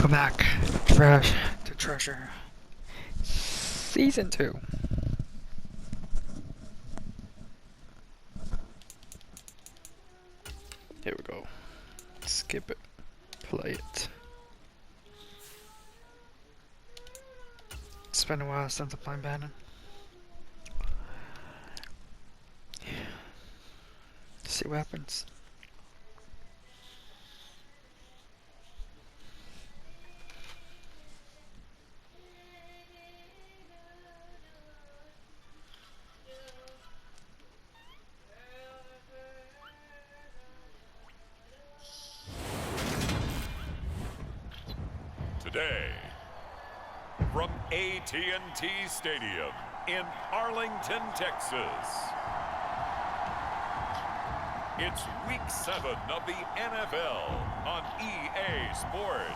Welcome back, Trash to Treasure, Season 2. Here we go. Skip it. Play it. It's been a while since I played Bannon. See what happens. Today, from AT&T Stadium in Arlington, Texas, it's Week 7 of the NFL on EA Sports.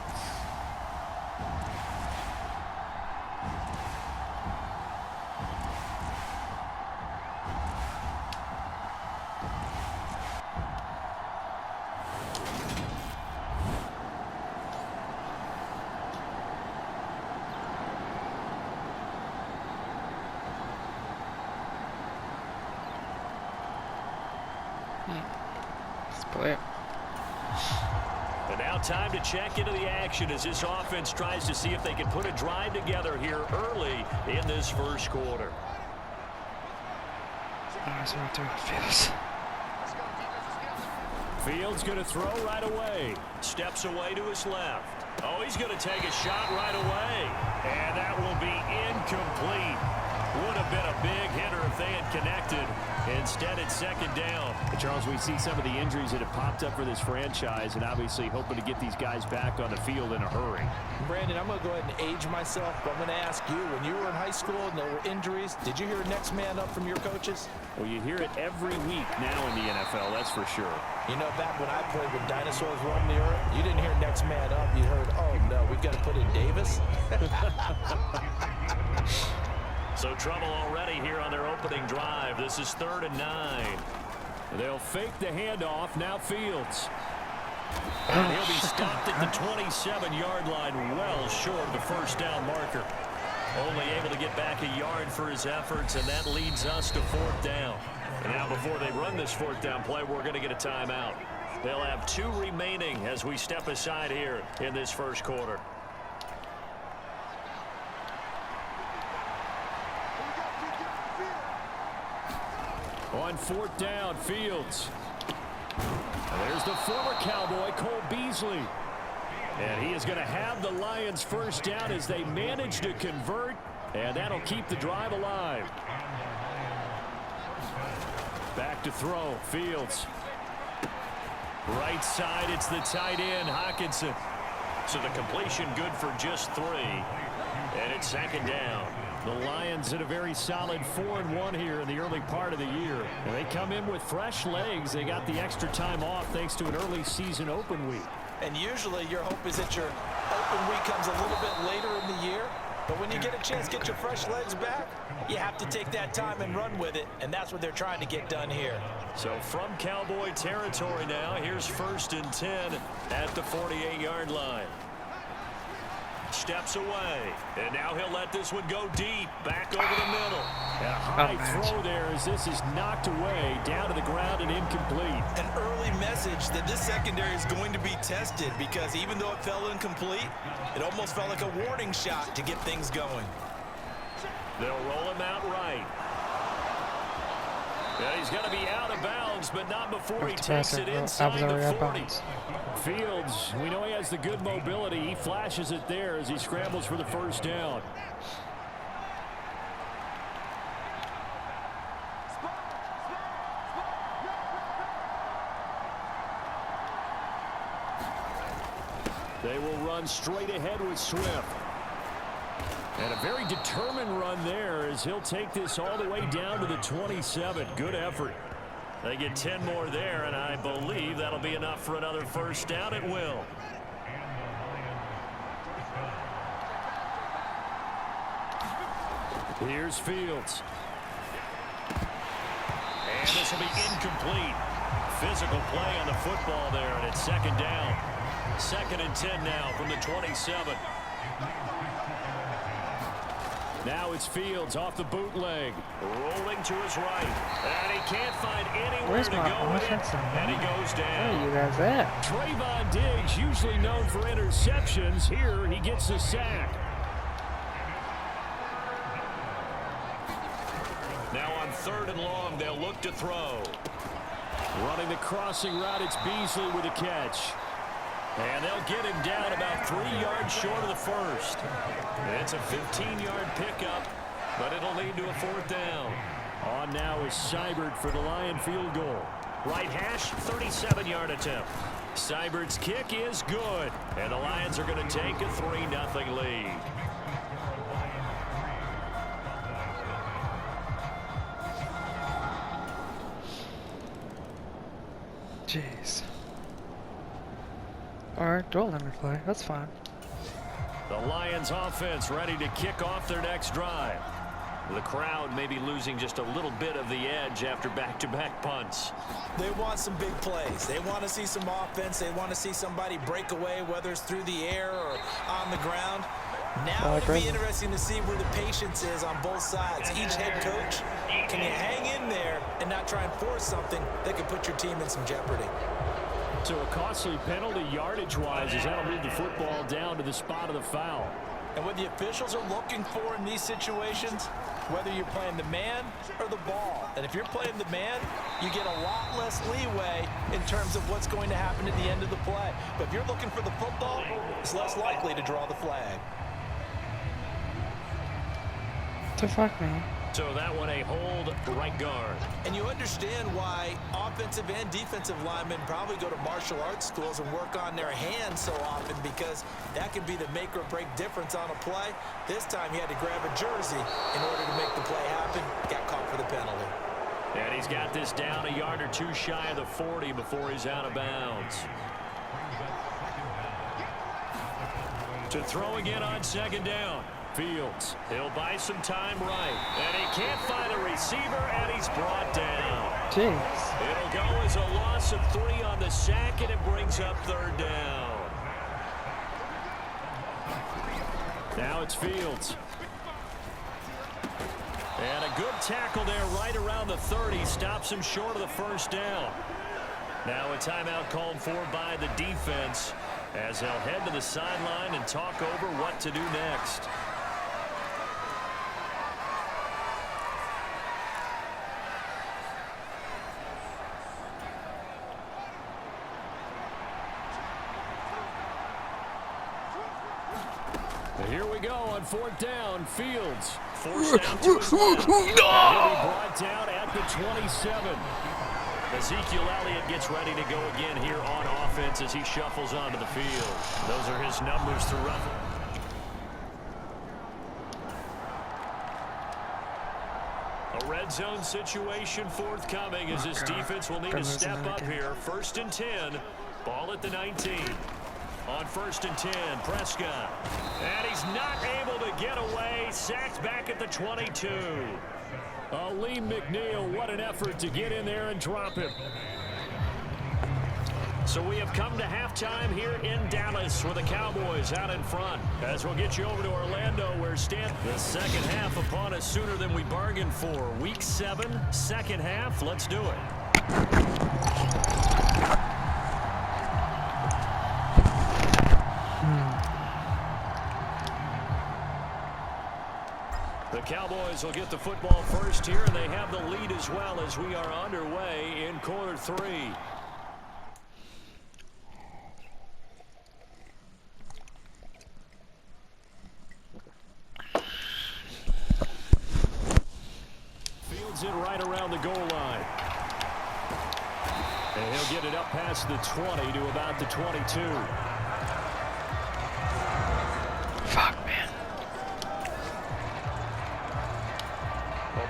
Let's play it. And now time to check into the action as this offense tries to see if they can put a drive together here early in this first quarter. Alright, so we're doing Fields. Fields going to throw right away. Steps away to his left. Oh, he's going to take a shot right away. And that will be incomplete. Would have been a big hitter if they had connected. Instead, it's second down. Charles, we see some of the injuries that have popped up for this franchise, and obviously hoping to get these guys back on the field in a hurry. Brandon, I'm going to go ahead and age myself, but I'm going to ask you, when you were in high school and there were injuries, did you hear next man up from your coaches? Well, you hear it every week now in the NFL, that's for sure. You know, back when I played with dinosaurs roamed the earth, you didn't hear next man up. You heard, oh, no, we've got to put in Davis. So trouble already here on their opening drive. This is 3rd and 9. They'll fake the handoff. Now Fields. And he'll be stopped at the 27-yard line, well short of the first down marker. Only able to get back a yard for his efforts, and that leads us to 4th down. And now before they run this 4th down play, we're going to get a timeout. They'll have 2 remaining as we step aside here in this first quarter. On 4th down, Fields. And there's the former Cowboy, Cole Beasley. And he is going to have the Lions first down as they manage to convert, and that'll keep the drive alive. Back to throw, Fields. Right side, it's the tight end, Hockenson. So the completion good for just 3. And it's 2nd down. The Lions in a very solid 4-1 here in the early part of the year. And they come in with fresh legs. They got the extra time off thanks to an early season open week. And usually your hope is that your open week comes a little bit later in the year. But when you get a chance to get your fresh legs back, you have to take that time and run with it. And that's what they're trying to get done here. So from Cowboy territory now, here's 1st and 10 at the 48-yard line. Steps away, and now he'll let this one go deep, back over the middle. And a high throw there as this is knocked away, down to the ground and incomplete. An early message that this secondary is going to be tested, because even though it fell incomplete, it almost felt like a warning shot to get things going. They'll roll him out right. Yeah, he's going to be out of bounds, but not before he takes it inside the 40. Fields, we know he has the good mobility. He flashes it there as he scrambles for the first down. They will run straight ahead with Swift. And a very determined run there as he'll take this all the way down to the 27. Good effort. They get 10 more there, and I believe that'll be enough for another first down. It will. Here's Fields. And this will be incomplete. Physical play on the football there, and it's 2nd down. 2nd and 10 now from the 27. Now it's Fields off the bootleg, rolling to his right, and he can't find anywhere Where's to my go with it, offense in and he there? goes Where down. are you guys at? Trayvon Diggs, usually known for interceptions, here he gets a sack. Now on 3rd and long, they'll look to throw. Running the crossing route, it's Beasley with a catch. And they'll get him down about 3 yards short of the first. It's a 15-yard pickup, but it'll lead to a 4th down. On now is Seibert for the Lion field goal. Right hash, 37-yard attempt. Seibert's kick is good, and the Lions are going to take a 3-0 lead. Jeez. Alright, don't let me play. That's fine. The Lions offense ready to kick off their next drive. The crowd may be losing just a little bit of the edge after back-to-back punts. They want some big plays. They want to see some offense. They want to see somebody break away, whether it's through the air or on the ground. Now it'll be interesting to see where the patience is on both sides. Each head coach, can you hang in there and not try and force something that could put your team in some jeopardy? So a costly penalty yardage-wise as that'll move the football down to the spot of the foul. And what the officials are looking for in these situations, whether you're playing the man or the ball. And if you're playing the man, you get a lot less leeway in terms of what's going to happen at the end of the play. But if you're looking for the football, it's less likely to draw the flag. The fuck, man? So that one a hold right guard. And you understand why offensive and defensive linemen probably go to martial arts schools and work on their hands so often, because that can be the make or break difference on a play. This time he had to grab a jersey in order to make the play happen. Got caught for the penalty. And he's got this down a yard or two shy of the 40 before he's out of bounds. To throw again on 2nd down. Fields, he'll buy some time right, and he can't find a receiver, and he's brought down. Jeez. It'll go as a loss of 3 on the sack, and it brings up 3rd down. Now it's Fields. And a good tackle there right around the 30, stops him short of the 1st down. Now a timeout called for by the defense as they'll head to the sideline and talk over what to do next. Here we go on 4th down. Fields forced down to his left. He'll be brought down at the 27. Ezekiel Elliott gets ready to go again here on offense as he shuffles onto the field. Those are his numbers throughout. A red zone situation forthcoming as this defense will need to step up here. 1st and 10. Ball at the 19. On 1st and 10, Prescott. And he's not able to get away. Sacked back at the 22. Aleem McNeil, what an effort to get in there and drop him. So we have come to halftime here in Dallas with the Cowboys out in front. As we'll get you over to Orlando where the second half upon us sooner than we bargained for. Week 7, 2nd half. Let's do it. The Cowboys will get the football first here, and they have the lead as well as we are underway in quarter 3. Fields it right around the goal line. And he'll get it up past the 20 to about the 22. Fuck, man.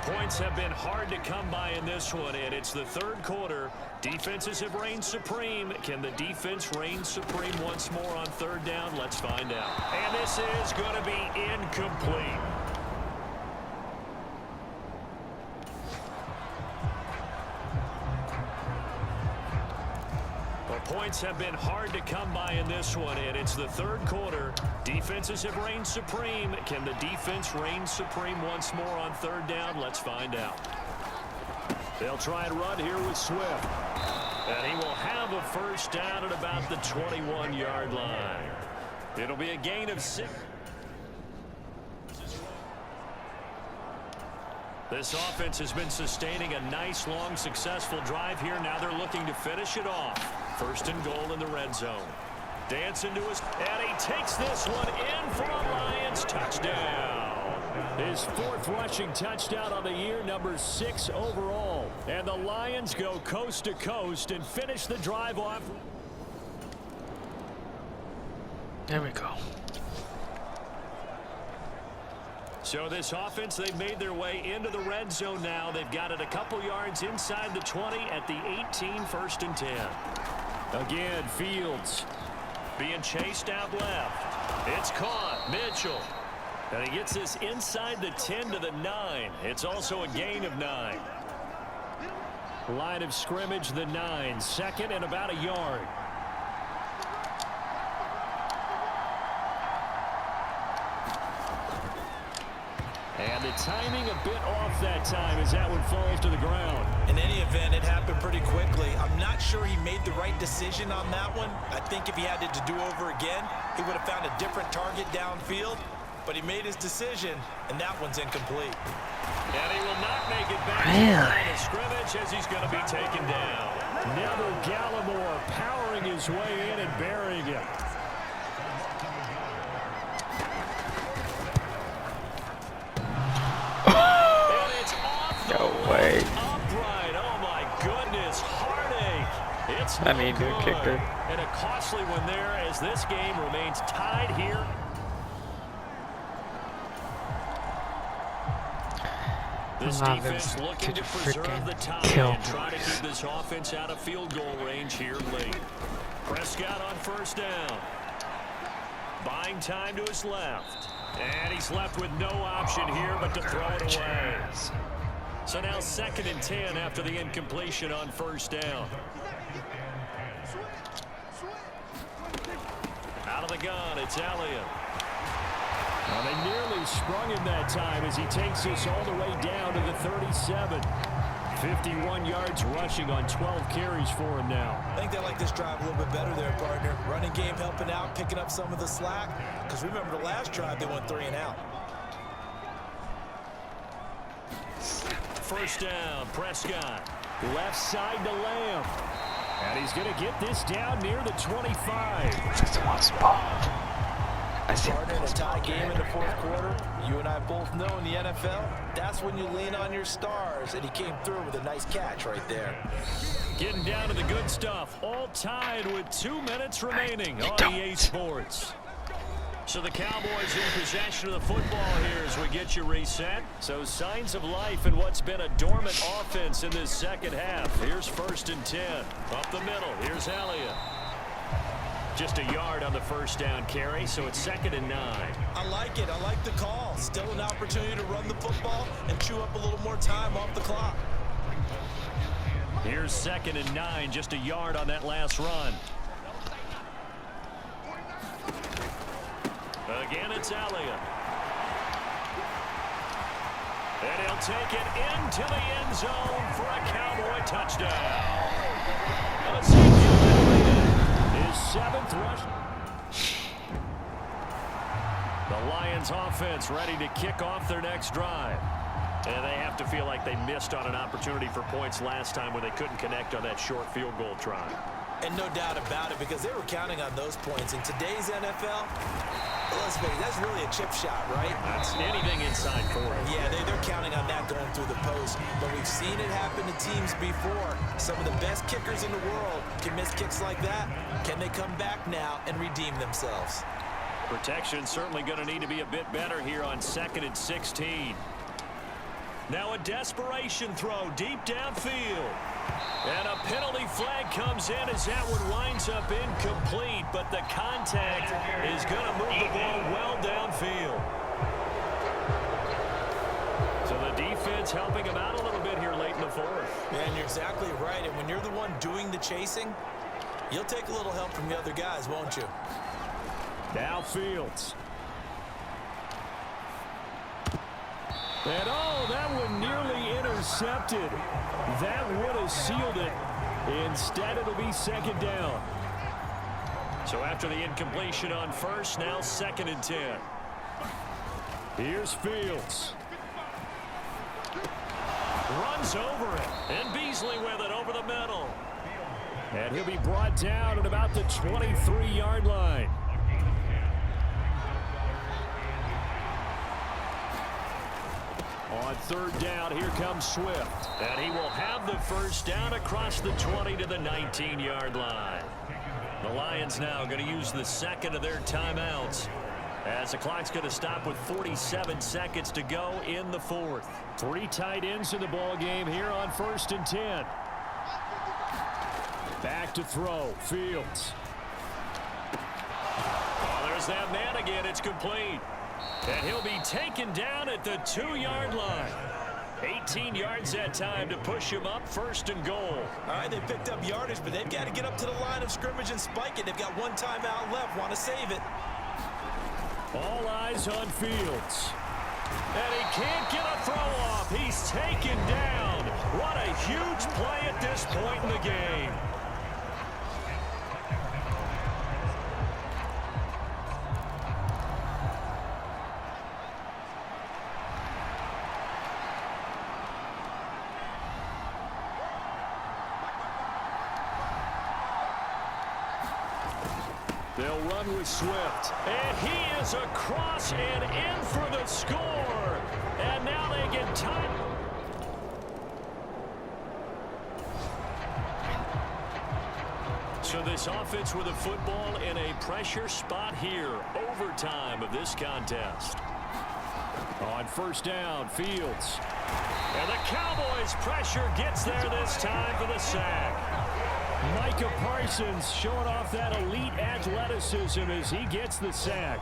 Points have been hard to come by in this one, and it's the 3rd quarter. Defenses have reigned supreme. Can the defense reign supreme once more on 3rd down? Let's find out. And this is going to be incomplete. points have been hard to come by in this one, and it's the third quarter. Defenses have reigned supreme. Can the defense reign supreme once more on third down? Let's find out. They'll try and run here with Swift. And he will have a first down at about the 21-yard line. It'll be a gain of 6. This offense has been sustaining a nice, long, successful drive here. Now they're looking to finish it off. First and goal in the red zone. Dance into his, and he takes this one in for a Lions touchdown. His 4th rushing touchdown on the year, number 6 overall. And the Lions go coast to coast and finish the drive off. There we go. So this offense, they've made their way into the red zone now. They've got it a couple yards inside the 20 at the 18, first and 10. Again, Fields being chased out left. It's caught. Mitchell. And he gets this inside the 10 to the 9. It's also a gain of 9. Line of scrimmage, the 9. Second and about a yard. And the timing a bit off that time as that one falls to the ground. In any event, it happened pretty quickly. I'm not sure he made the right decision on that one. I think if he had it to do over again, he would have found a different target downfield. But he made his decision, and that one's incomplete. And he will not make it back to the line of scrimmage as he's going to be taken down. Neville Gallimore powering his way in and burying him. And it's off the way. upright. Oh, my goodness. Heartache. It's I no mean, good kicker. And a costly one there as this game remains tied here. This Allow defense them looking to to preserve freaking the tie kill and try to me. keep this offense out of field goal range here late. Prescott on first down. Buying time to his left. And he's left with no option here but to throw it away. So now 2nd and 10 after the incompletion on first down. Out of the gun, it's Elliott. Well, they nearly sprung him that time as he takes this all the way down to the 37. 51 yards rushing on 12 carries for him now. I think they like this drive a little bit better there, partner. Running game helping out, picking up some of the slack. Because remember the last drive, they went 3 and out. First down, Prescott. Left side to Lamb. And he's going to get this down near the 25. That's the one spot. I see. Partner, in a tie game in the 4th quarter, you and I both know in the NFL, that's when you lean on your stars. And he came through with a nice catch right there. Getting down to the good stuff. All tied with 2 minutes remaining on EA Sports. So the Cowboys in possession of the football here as we get you reset. So signs of life in what's been a dormant offense in this second half. Here's 1st and 10. Up the middle. Here's Elliott. Just a yard on the first down carry, so it's 2nd and 9. I like it. I like the call. Still an opportunity to run the football and chew up a little more time off the clock. Here's 2nd and 9, just a yard on that last run. Again, it's Elliott. And he'll take it into the end zone for a Cowboy touchdown. His 7th rush. The Lions offense ready to kick off their next drive. And they have to feel like they missed on an opportunity for points last time when they couldn't connect on that short field goal try. And no doubt about it, because they were counting on those points. In today's NFL, let's face it, that's really a chip shot, right? That's anything inside 40. Yeah, they're counting on that going through the post. But we've seen it happen to teams before. Some of the best kickers in the world can miss kicks like that. Can they come back now and redeem themselves? Protection certainly going to need to be a bit better here on 2nd and 16. Now a desperation throw deep downfield. And a penalty flag comes in as that one winds up incomplete, but the contact is going to move the ball well downfield. So the defense helping him out a little bit here late in the 4th. Man, you're exactly right. And when you're the one doing the chasing, You'll take a little help from the other guys, won't you? Now Fields. And oh, that one nearly intercepted. That would have sealed it. Instead, it'll be second down. So after the incompletion on first, now 2nd and 10. Here's Fields. Runs over it. And Beasley with it over the middle. And he'll be brought down at about the 23-yard line. On 3rd down, here comes Swift. And he will have the first down across the 20 to the 19-yard line. The Lions now going to use the 2nd of their timeouts, as the clock's going to stop with 47 seconds to go in the 4th. 3 tight ends in the ball game here on 1st and 10. Back to throw. Fields. Oh, there's that man again. It's complete. And he'll be taken down at the 2-yard line. 18 yards that time to push him up, 1st and goal. All right, they picked up yardage, but they've got to get up to the line of scrimmage and spike it. They've got 1 timeout left. Want to save it. All eyes on Fields. And he can't get a throw off. He's taken down. What a huge play at this point in the game. They'll run with Swift. And he is across and in for the score. And now they get time. So this offense with a football in a pressure spot here. Overtime of this contest. On 1st down, Fields. And the Cowboys' pressure gets there this time for the sack. Micah Parsons showing off that elite athleticism as he gets the sack.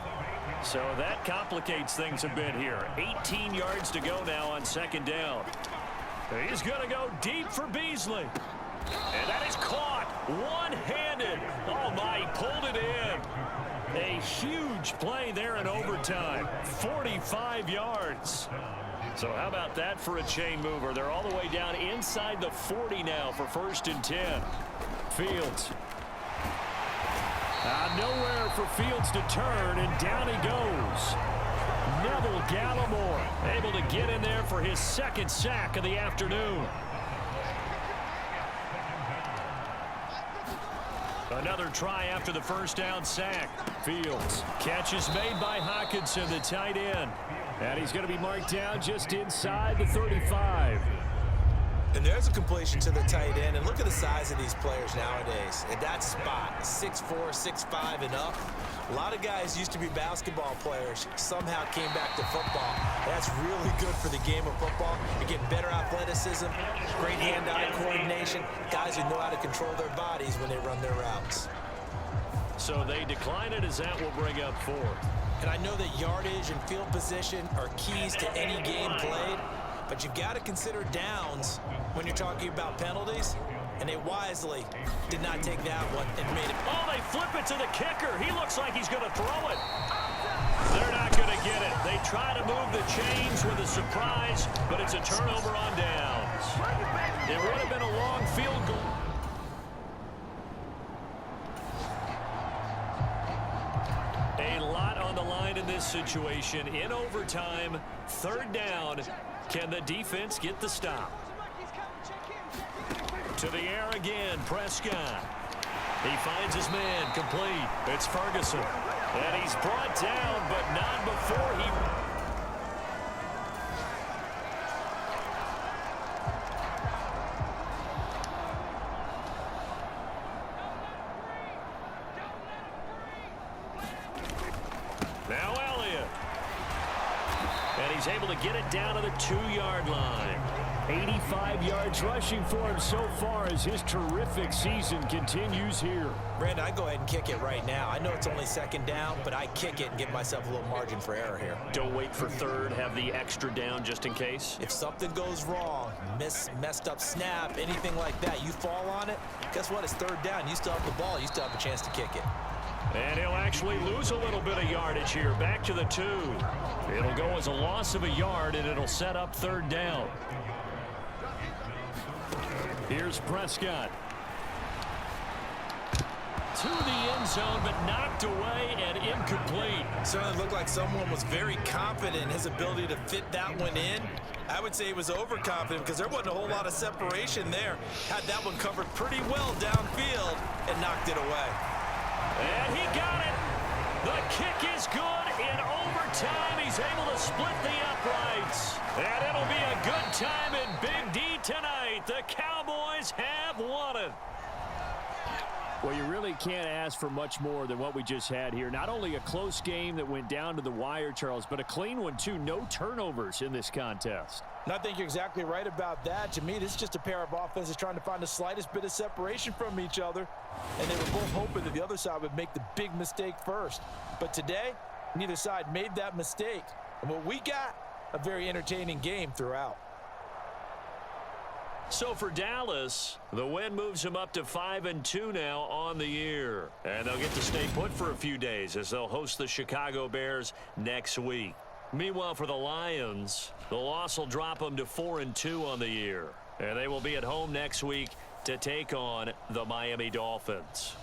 So that complicates things a bit here. 18 yards to go now on 2nd down. He's going to go deep for Beasley. And that is caught one-handed. Oh, my, he pulled it in. A huge play there in overtime. 45 yards. So how about that for a chain mover? They're all the way down inside the 40 now for 1st and 10. Fields. Nowhere for Fields to turn, and down he goes. Neville Gallimore able to get in there for his 2nd sack of the afternoon. Another try after the 1st down sack. Fields. Catch is made by Hockenson, the tight end. And he's going to be marked down just inside the 35. And there's a completion to the tight end. And look at the size of these players nowadays. At that spot, 6'4", 6'5", and up. A lot of guys used to be basketball players, somehow came back to football. That's really good for the game of football. You're getting better athleticism, great hand-eye coordination, guys who know how to control their bodies when they run their routes. So they decline it as that will bring up 4th. And I know that yardage and field position are keys to any game played, but you've got to consider downs when you're talking about penalties, and they wisely did not take that one and made it. Oh, they flip it to the kicker. He looks like he's going to throw it. They're not going to get it. They try to move the chains with a surprise, but it's a turnover on downs. It would have been a long field goal. A lot on the line in this situation. In overtime, 3rd down. Can the defense get the stop? To the air again, Prescott. He finds his man, complete. It's Ferguson. And he's brought down, but not before he... Now Elliott. And he's able to get it down to the 2-yard line. 85 yards rushing for him so far as his terrific season continues here. Brandon, I go ahead and kick it right now. I know it's only 2nd down, but I kick it and give myself a little margin for error here. Don't wait for 3rd, have the extra down just in case. If something goes wrong, messed up snap, anything like that, you fall on it, guess what? It's third down. You still have the ball. You still have a chance to kick it. And he'll actually lose a little bit of yardage here. Back to the 2. It'll go as a loss of a yard, and it'll set up third down. Here's Prescott. To the end zone, but knocked away and incomplete. Certainly looked like someone was very confident in his ability to fit that one in. I would say he was overconfident because there wasn't a whole lot of separation there. Had that one covered pretty well downfield and knocked it away. And he got it. The kick is good. In overtime, he's able to split the uprights. And it'll be a good time in Big D tonight. The Cowboys have won it. Well, you really can't ask for much more than what we just had here. Not only a close game that went down to the wire, Charles, but a clean one, too. No turnovers in this contest. And I think you're exactly right about that. To me, this is just a pair of offenses trying to find the slightest bit of separation from each other. And they were both hoping that the other side would make the big mistake first. But today, neither side made that mistake. And what we got, a very entertaining game throughout. So for Dallas, the win moves them up to 5-2 now on the year. And they'll get to stay put for a few days as they'll host the Chicago Bears next week. Meanwhile, for the Lions, the loss will drop them to 4-2 on the year. And they will be at home next week to take on the Miami Dolphins.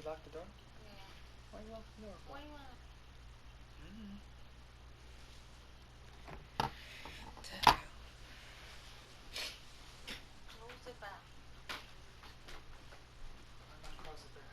locked the door? Yeah. Why you lock the door? What do you want? Close it back. I'm gonna close it there.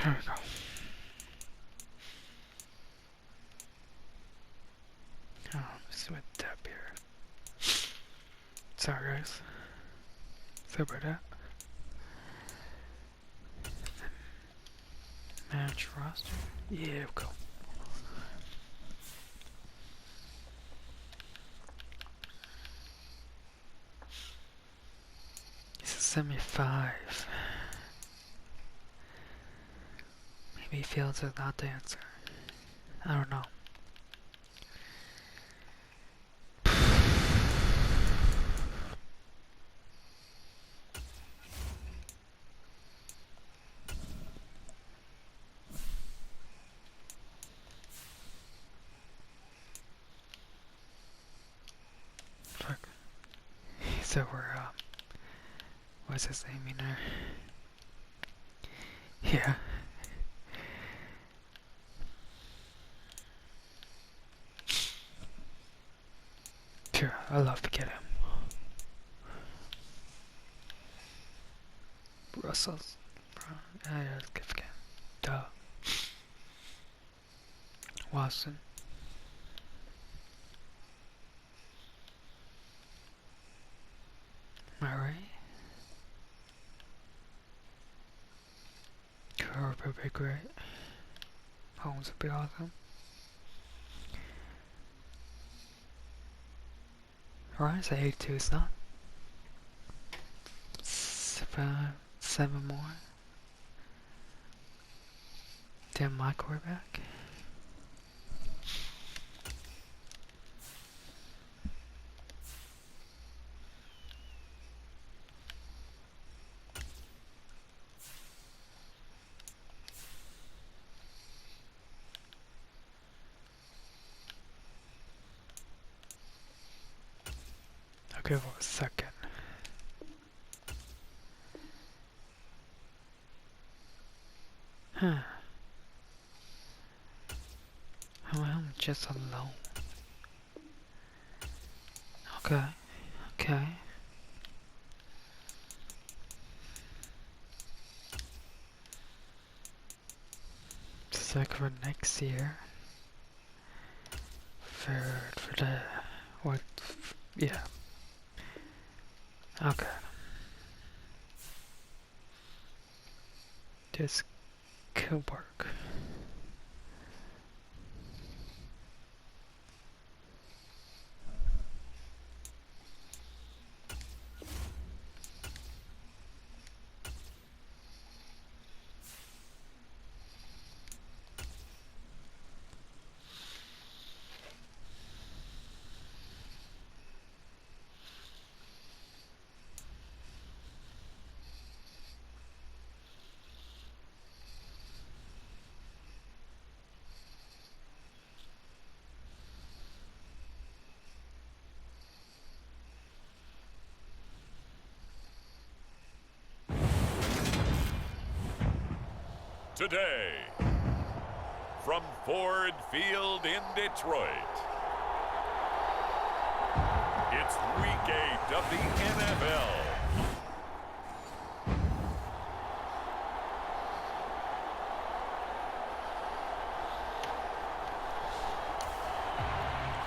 There we go. Oh, let's see what tab here. Sorry guys. Sorry about that. Match roster. Yeah, go. It's a 75. Maybe Fields is not the answer. I don't know. Fuck. So we're what's his name in there? Yeah. Sure, I love to get him. Russell's Brown. Yeah, let's get him. Duh. Watson. Am I right? Curve would be great. Holmes would be awesome. Alright, so 82 is not. 7 more. Damn, my quarterback. Okay, for a second. Huh. I'm just alone. Okay. Okay. Just like for next year. For the what? Yeah. Okay. This could work. Today, from Ford Field in Detroit, it's Week 8 of the NFL.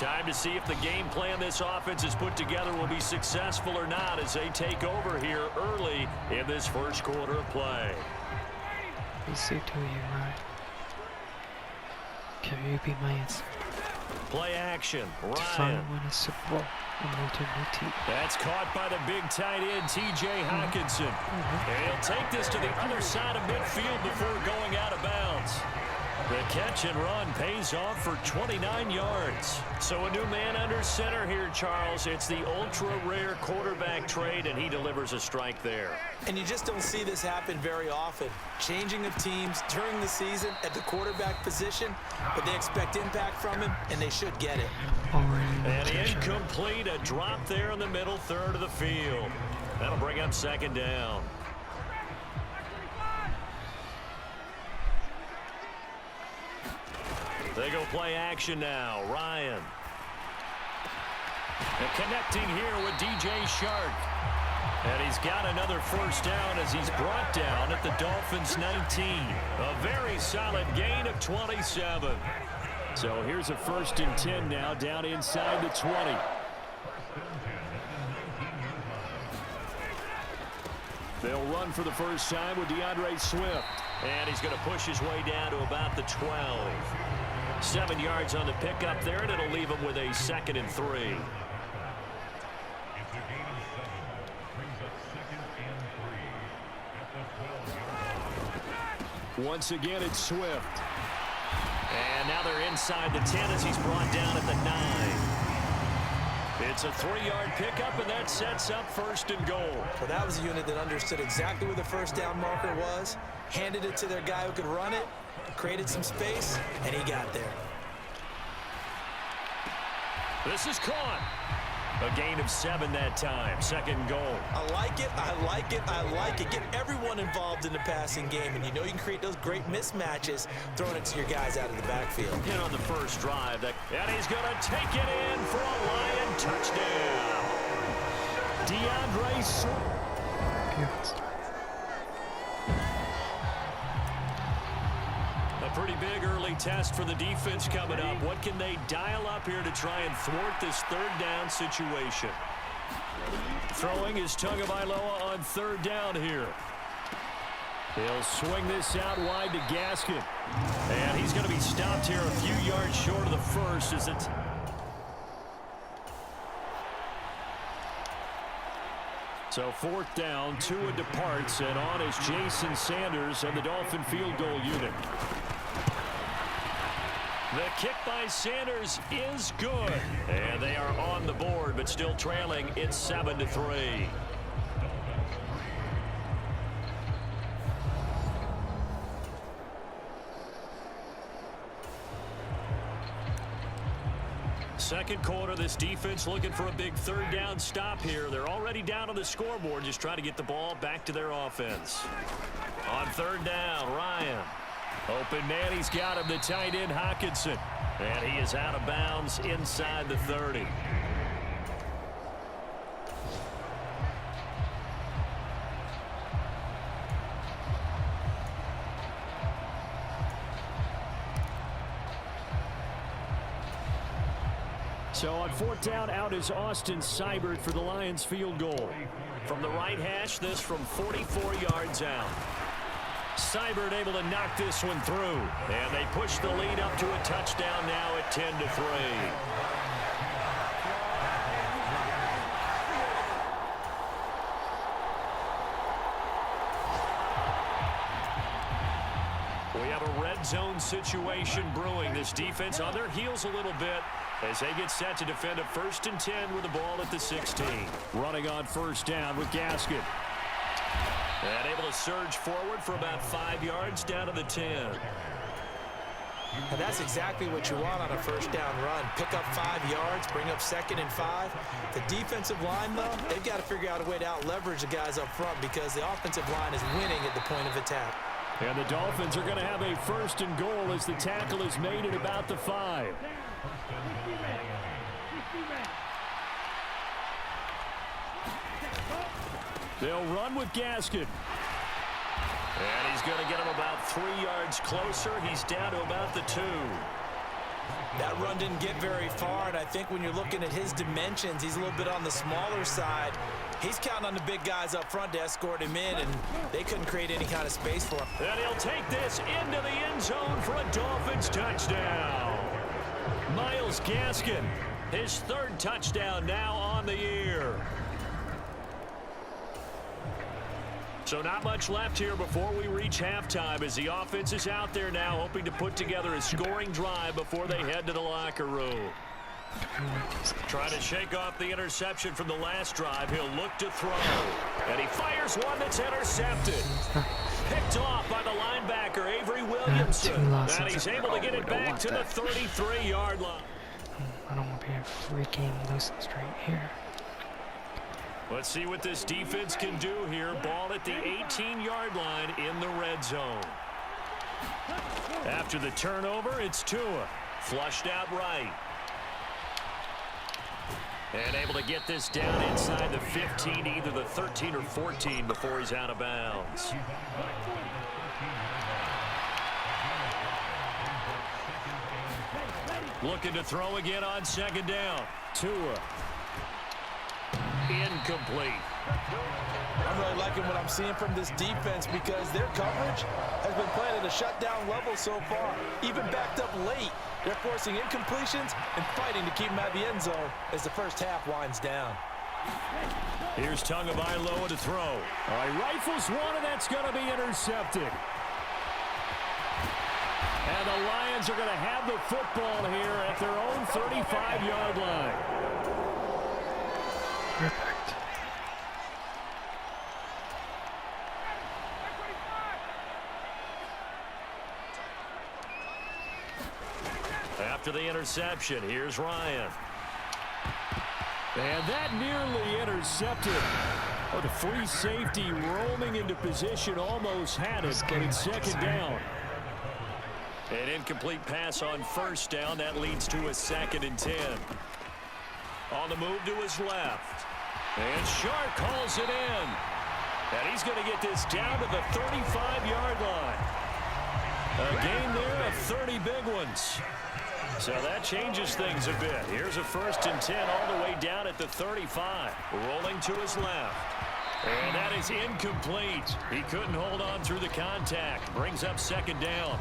Time to see if the game plan this offense has put together will be successful or not as they take over here early in this first quarter of play. We see to you, right? Can you be my answer? Play action. To finally Ryan. win a Super Bowl and move to a new team. That's caught by the big tight end, T.J. Hockenson. And he'll take this to the other side of midfield before going out of bounds. The catch and run pays off for 29 yards. So a new man under center here, Charles. It's the ultra-rare quarterback trade, and he delivers a strike there. And you just don't see this happen very often. Changing of teams during the season at the quarterback position, but they expect impact from him, and they should get it. And incomplete, a drop there in the middle third of the field. That'll bring up second down. They go play action now. Ryan. And connecting here with DJ Shark. And he's got another first down as he's brought down at the Dolphins' 19. A very solid gain of 27. So here's a 1st and 10 now down inside the 20. They'll run for the first time with DeAndre Swift. And he's going to push his way down to about the 12. 7 yards on the pickup there, and it'll leave him with a 2nd and 3. Once again, it's Swift. And now they're inside the 10 as he's brought down at the 9. It's a 3-yard pickup, and that sets up 1st and goal. Well, that was a unit that understood exactly where the first down marker was, handed it to their guy who could run it, created some space, and he got there. This is caught. A gain of 7 that time. 2nd goal. I like it. I like it. I like it. Get everyone involved in the passing game, and you know you can create those great mismatches throwing it to your guys out of the backfield. Hit on the first drive. And he's going to take it in for a Lion touchdown. DeAndre Swift. A pretty big early test for the defense coming up. What can they dial up here to try and thwart this 3rd down situation? Throwing is Tagovailoa on 3rd down here. He'll swing this out wide to Gaskin. And he's going to be stopped here a few yards short of the first as it's... So 4th down, Tua departs, and on is Jason Sanders and the Dolphin field goal unit. The kick by Sanders is good. And they are on the board, but still trailing. It's 7-3. Second quarter, this defense looking for a big 3rd down stop here. They're already down on the scoreboard, just trying to get the ball back to their offense. On 3rd down, Ryan. Open man, he's got him, the tight end, Hockenson. And he is out of bounds inside the 30. So on 4th down, out is Austin Seibert for the Lions field goal. From the right hash, this from 44 yards out. Seibert able to knock this one through. And they push the lead up to a touchdown now at 10-3. We have a red zone situation brewing. This defense on their heels a little bit as they get set to defend a 1st and 10 with the ball at the 16. Running on 1st down with Gaskin. And able to surge forward for about 5 yards down to the 10. And that's exactly what you want on a 1st down run. Pick up 5 yards, bring up 2nd and 5. The defensive line, though, they've got to figure out a way to out-leverage the guys up front because the offensive line is winning at the point of attack. And the Dolphins are going to have a 1st and goal as the tackle is made at about the 5. They'll run with Gaskin. And he's going to get him about 3 yards closer. He's down to about the 2. That run didn't get very far, and I think when you're looking at his dimensions, he's a little bit on the smaller side. He's counting on the big guys up front to escort him in, and they couldn't create any kind of space for him. And he'll take this into the end zone for a Dolphins touchdown. Myles Gaskin, his 3rd touchdown now on the year. So not much left here before we reach halftime as the offense is out there now hoping to put together a scoring drive before they head to the locker room. Trying to shake off the interception from the last drive. He'll look to throw. And he fires one that's intercepted. Picked off by the linebacker, Avery Williamson. And he's able to get it back to the 33-yard line. I don't want to be a freaking losing streak here. Let's see what this defense can do here. Ball at the 18-yard line in the red zone. After the turnover, it's Tua. Flushed out right. And able to get this down inside the 15, either the 13 or 14 before he's out of bounds. Looking to throw again on second down. Tua. Incomplete. I'm really liking what I'm seeing from this defense because their coverage has been playing at a shutdown level so far. Even backed up late, they're forcing incompletions and fighting to keep them out of the end zone as the first half winds down. Here's Tagovailoa to throw. All right, rifles one, and that's going to be intercepted. And the Lions are going to have the football here at their own 35-yard line. Perfect. After the interception, here's Ryan. And that nearly intercepted. Oh, the free safety roaming into position almost had it, but it's second down. An incomplete pass on first down. That leads to a 2nd and 10. On the move to his left. And Shark calls it in. And he's going to get this down to the 35-yard line. A gain there of 30 big ones. So that changes things a bit. Here's a 1st and 10 all the way down at the 35. Rolling to his left. And that is incomplete. He couldn't hold on through the contact. Brings up 2nd down.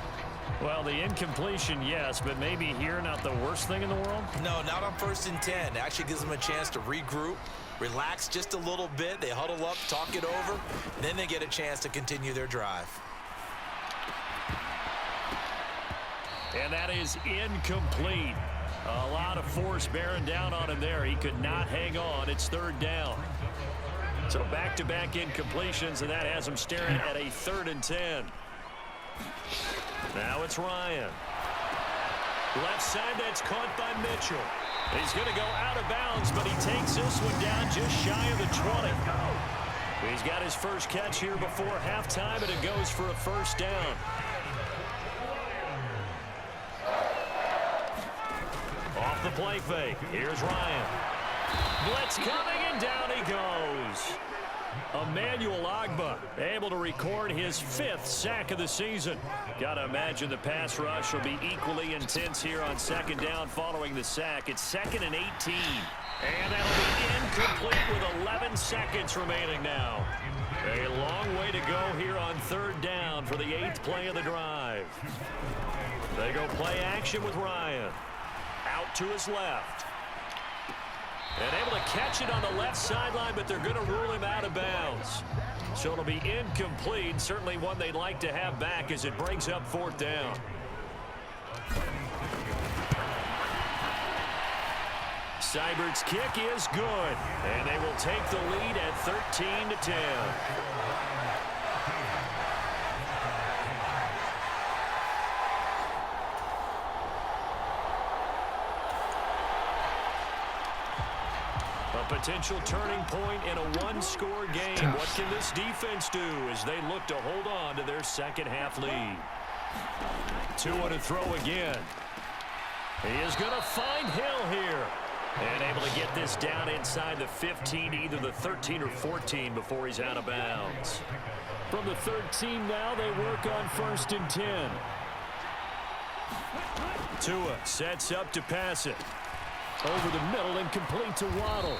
Well, the incompletion, yes, but maybe here not the worst thing in the world? No, not on 1st and 10. Actually gives them a chance to regroup, relax just a little bit. They huddle up, talk it over, then they get a chance to continue their drive. And that is incomplete. A lot of force bearing down on him there. He could not hang on. It's 3rd down. So back-to-back incompletions, and that has him staring at a 3rd and 10. Now it's Ryan. Left side, that's caught by Mitchell. He's going to go out of bounds, but he takes this one down just shy of the 20. He's got his first catch here before halftime, and it goes for a 1st down. Off the play fake. Here's Ryan. Blitz coming, and down he goes. Emmanuel Ogbah able to record his 5th sack of the season. Got to imagine the pass rush will be equally intense here on 2nd down following the sack. It's 2nd and 18. And that'll be incomplete with 11 seconds remaining now. A long way to go here on 3rd down for the 8th play of the drive. They go play action with Ryan. Out to his left. And able to catch it on the left sideline, but they're going to rule him out of bounds. So it'll be incomplete. Certainly one they'd like to have back as it brings up 4th down. Seibert's kick is good. And they will take the lead at 13-10. Potential turning point in a one-score game. What can this defense do as they look to hold on to their second half lead? Tua to throw again. He is going to find Hill here. And able to get this down inside the 15, either the 13 or 14 before he's out of bounds. From the 13 now, they work on 1st and 10. Tua sets up to pass it. Over the middle and complete to Waddle.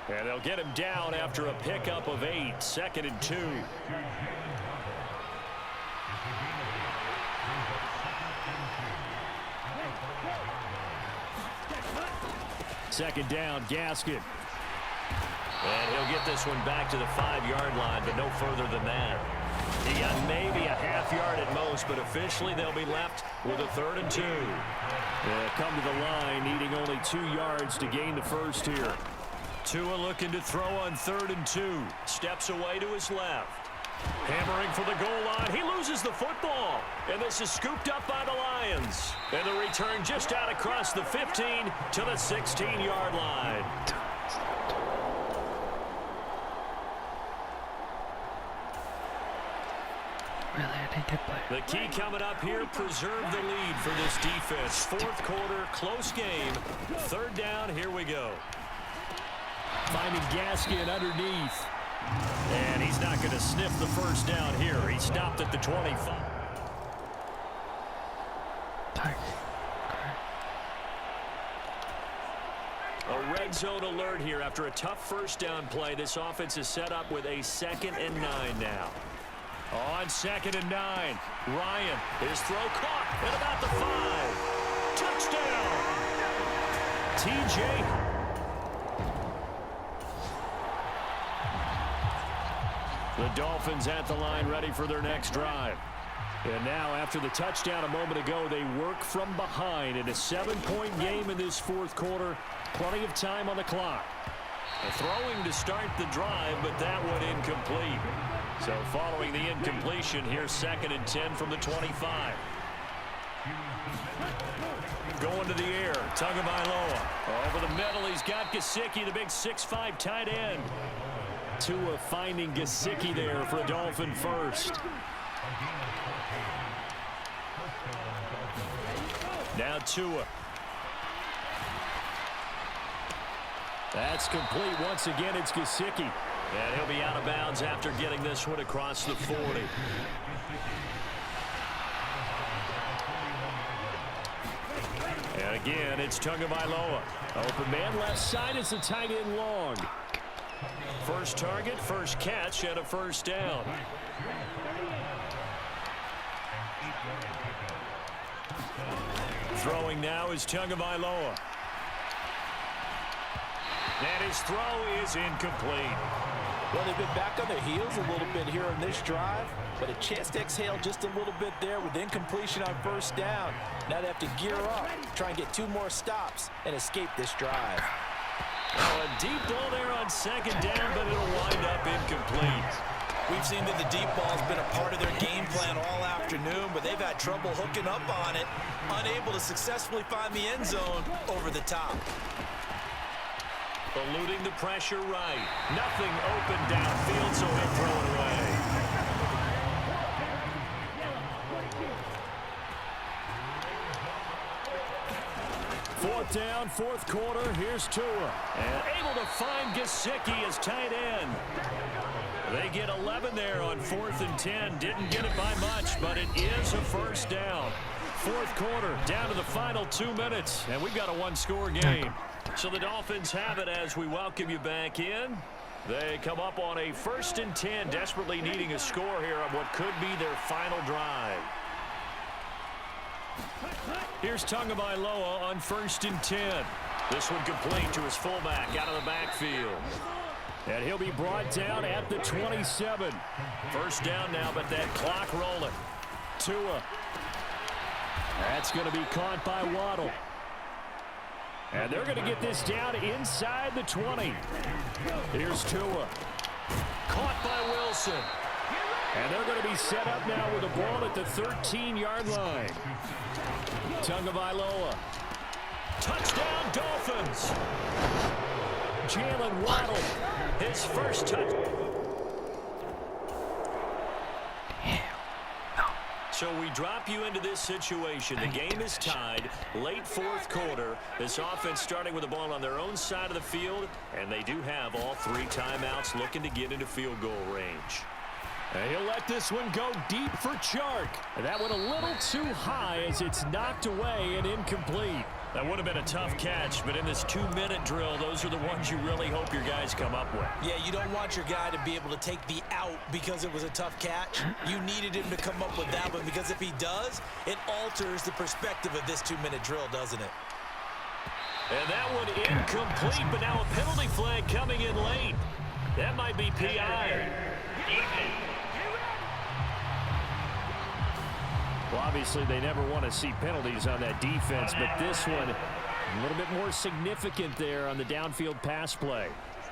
And they'll get him down after a pickup of 8. 2nd and 2. Second down, Gaskin. And he'll get this one back to the 5-yard line, but no further than that. He got maybe a half-yard at most, but officially they'll be left with a 3rd and 2. Come to the line, needing only 2 yards to gain the first here. Tua looking to throw on 3rd and 2. Steps away to his left. Hammering for the goal line. He loses the football. And this is scooped up by the Lions. And the return just out across the 15 to the 16-yard line. Really, I think they play. The key coming up here, preserve the lead for this defense. 4th quarter, close game. 3rd down, here we go. Finding Gaskin underneath. And he's not going to sniff the first down here. He stopped at the 25. A red zone alert here after a tough first down play. This offense is set up with a 2nd and 9 now. On 2nd and 9, Ryan, his throw caught at about the 5. Touchdown. TJ. The Dolphins at the line ready for their next drive. And now after the touchdown a moment ago, they work from behind in a 7-point game in this 4th quarter. Plenty of time on the clock. A throwing to start the drive, but that one incomplete. So following the incompletion, here's 2nd and 10 from the 25. Going to the air, Tagovailoa. Over the middle, he's got Gesicki, the big 6'5" tight end. Tua finding Gesicki there for a Dolphin first. Now Tua. That's complete. Once again, it's Gesicki. And he'll be out of bounds after getting this one across the 40. And again, it's Tagovailoa. Open man left side is the tight end long. First target, first catch, and a first down. Throwing now is Tagovailoa. And his throw is incomplete. Well, they've been back on their heels a little bit here on this drive, but a chance to exhale just a little bit there with incompletion on first down. Now they have to gear up, try and get 2 more stops, and escape this drive. Oh, a deep ball there on 2nd down, but it'll wind up incomplete. We've seen that the deep ball has been a part of their game plan all afternoon, but they've had trouble hooking up on it, unable to successfully find the end zone over the top. Eluding the pressure right. Nothing open downfield, so he'll throw it away. Fourth down, 4th quarter. Here's Tua. And able to find Gesicki as tight end. They get 11 there on 4th and 10. Didn't get it by much, but it is a first down. 4th quarter, down to the final 2 minutes, and we've got a 1-score game. So the Dolphins have it as we welcome you back in. They come up on a 1st and 10, desperately needing a score here on what could be their final drive. Here's Tagovailoa on 1st and 10. This one complete to his fullback out of the backfield. And he'll be brought down at the 27. First down now, but that clock rolling. Tua. That's going to be caught by Waddle. And they're going to get this down inside the 20. Here's Tua. Caught by Wilson. And they're going to be set up now with the ball at the 13-yard line. Tagovailoa. Touchdown, Dolphins. Jalen Waddle. His first touch. So we drop you into this situation. The game is tied. Late 4th quarter. This offense starting with the ball on their own side of the field. And they do have all 3 timeouts looking to get into field goal range. And he'll let this one go deep for Chark. And that went a little too high as it's knocked away and incomplete. That would have been a tough catch, but in this 2-minute drill, those are the ones you really hope your guys come up with. Yeah, you don't want your guy to be able to take the out because it was a tough catch. You needed him to come up with that one because if he does, it alters the perspective of this 2-minute drill, doesn't it? And that one incomplete, but now a penalty flag coming in late. That might be PI. Well, obviously, they never want to see penalties on that defense, but this one a little bit more significant there on the downfield pass play.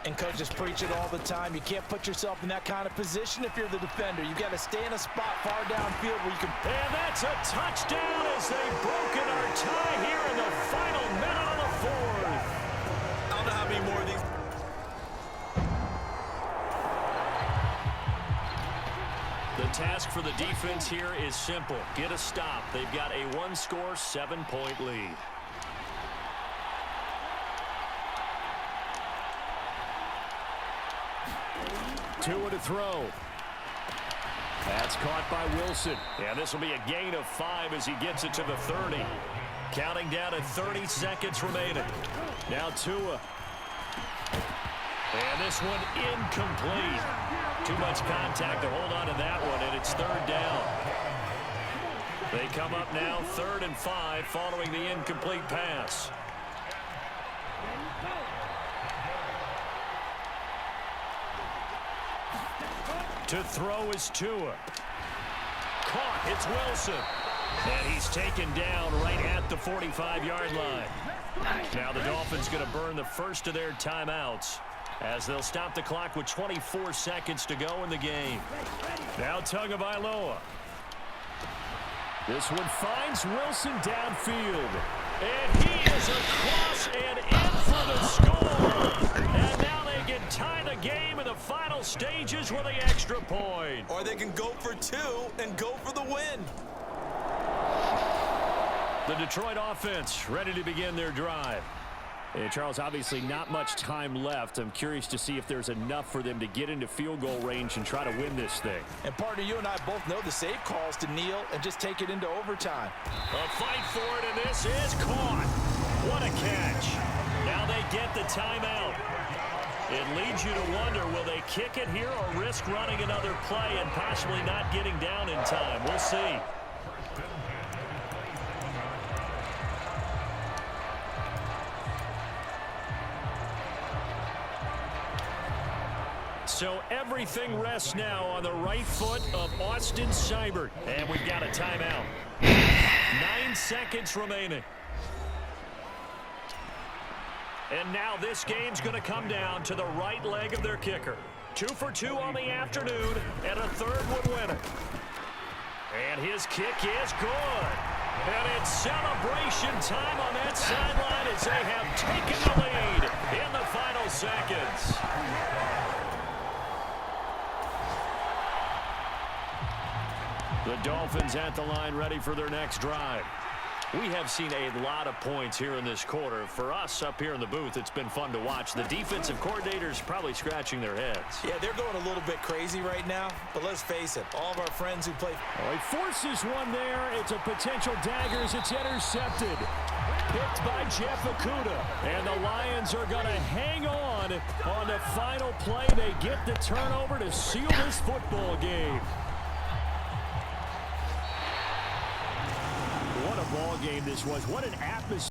And coaches preach it all the time. You can't put yourself in that kind of position if you're the defender. You've got to stay in a spot far downfield where you can... And that's a touchdown as they've broken our tie here in the final minute of the 4th. I don't know how many more of these... The task for the defense here is simple. Get a stop. They've got a 1-score, 7-point lead. Tua to throw. That's caught by Wilson. And this will be a gain of 5 as he gets it to the 30. Counting down at 30 seconds remaining. Now Tua. And this one incomplete. Too much contact to hold on to that one, and it's 3rd down. They come up now 3rd and 5 following the incomplete pass. To throw is Tua. Caught. It's Wilson. And he's taken down right at the 45-yard line. Now the Dolphins going to burn the first of their timeouts as they'll stop the clock with 24 seconds to go in the game. Now Tagovailoa. This one finds Wilson downfield. And he is across and in for the score. And now they can tie the game in the final stages with the extra point. Or they can go for 2 and go for the win. The Detroit offense ready to begin their drive. And Charles, obviously not much time left. I'm curious to see if there's enough for them to get into field goal range and try to win this thing. And partner, you and I both know the save calls to kneel and just take it into overtime. A fight for it, and this is caught. What a catch. Now they get the timeout. It leads you to wonder, will they kick it here or risk running another play and possibly not getting down in time? We'll see. So everything rests now on the right foot of Austin Seibert. And we've got a timeout. 9 seconds remaining. And now this game's going to come down to the right leg of their kicker. 2 for 2 on the afternoon, and a 3rd one winner. And his kick is good. And it's celebration time on that sideline as they have taken the lead in the final seconds. The Dolphins at the line ready for their next drive. We have seen a lot of points here in this quarter. For us up here in the booth, it's been fun to watch. The defensive coordinators probably scratching their heads. Yeah, they're going a little bit crazy right now. But let's face it, all of our friends who play... Oh, he forces one there. It's a potential dagger as it's intercepted. Picked by Jeff Okudah. And the Lions are going to hang on the final play. They get the turnover to seal this football game. What a ball game this was. What an atmosphere.